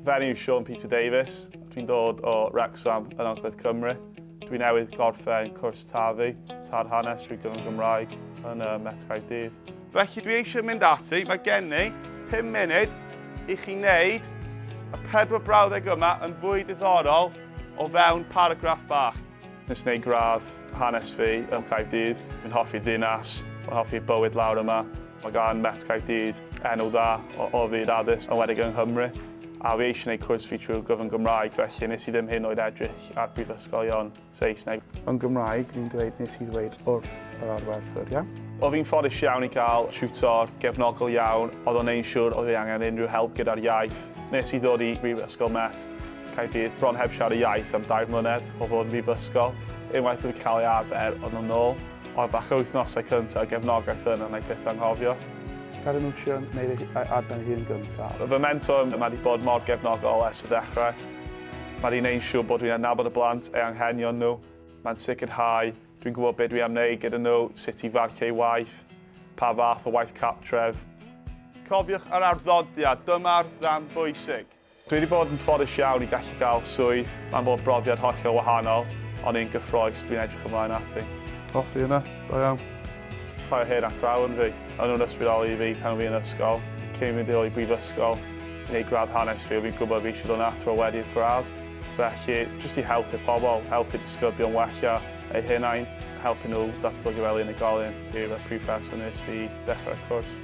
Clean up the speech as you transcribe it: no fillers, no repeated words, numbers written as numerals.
Fe Mae Siôn Peter Davies. Dwi'n dod o Wrexham yn Ogledd Cymru. Dwi newydd gorffen cwrs TAR hanes trwy gyfrwng Gymraeg yn Met Caerdydd. Felly dwi eisiau mynd ati, mae gen i 5 munud i chi wneud y 4 brawddeg yma yn fwy diddorol o fewn paragraff bach. Nes wneud gradd hanes fi yn Caerdydd. Dwi'n hoffi dinas, dwi'n hoffi bywyd lawr yma. Mae gan Met Caerdydd enw dda o fyd addysg yn wedig yng Nghymru. A fi eisiau gwneud cwrs fi trwy gyfrwng Gymraeg, felly nes i ddim hyn oed edrych ar brifysgolion Saesneg. Yn Gymraeg, nes i ddweud wrth yr arwerthwr, ia? O fi'n ffodus iawn i gael tiwtor gefnogol iawn, oedd o'n neud siŵr oedd fi angen unrhyw help gyda'r iaith. Nes i ddod i Prifysgol Met Caerdydd bron heb siarad y iaith am 2 mlynedd o fod yn brifysgol. Unwaith wedi cael ei arfer, oedd nhw'n nôl. Oedd bach o wythnosau cyntaf gefnogaeth yna, na i byth anghofio. Gadael nhw trio wneud arben hun gyntaf. Fy mentor mae wedi bod mor gefnogol ers y dechrau. Mae wedi gwneud siŵr bod dwi'n adnabod y blant, eu anghenion nhw. Mae'n sicrhau, dwi'n gwybod beth dwi am wneud gyda nhw, sut i farcio eu waith, pa fath o waith cartref. Cofiwch yr arddodiad, dyma'r rhan bwysig. Dwi wedi bod yn ffodus iawn i gallu cael swydd. Mae'n bod brofiad hollol wahanol, ond un gyffrous dwi'n edrych ymlaen ati. Hoffi yna, da iawn. Rhai o hyn athrawon fi. O'n nhw'n ysbrydoli fi pan fi yn ysgol. Cyn mynd i ôl i brifysgol, i wneud gradd hanes fi, fi'n gwybod fi eisiau dod yn athro wedi'r gradd. Felly, jyst i helpu pobl, helpu disgyblion wella eu hunain, helpu nhw datblygu fel unigolyn i'r prifysgol nes i ddechrau'r cwrs.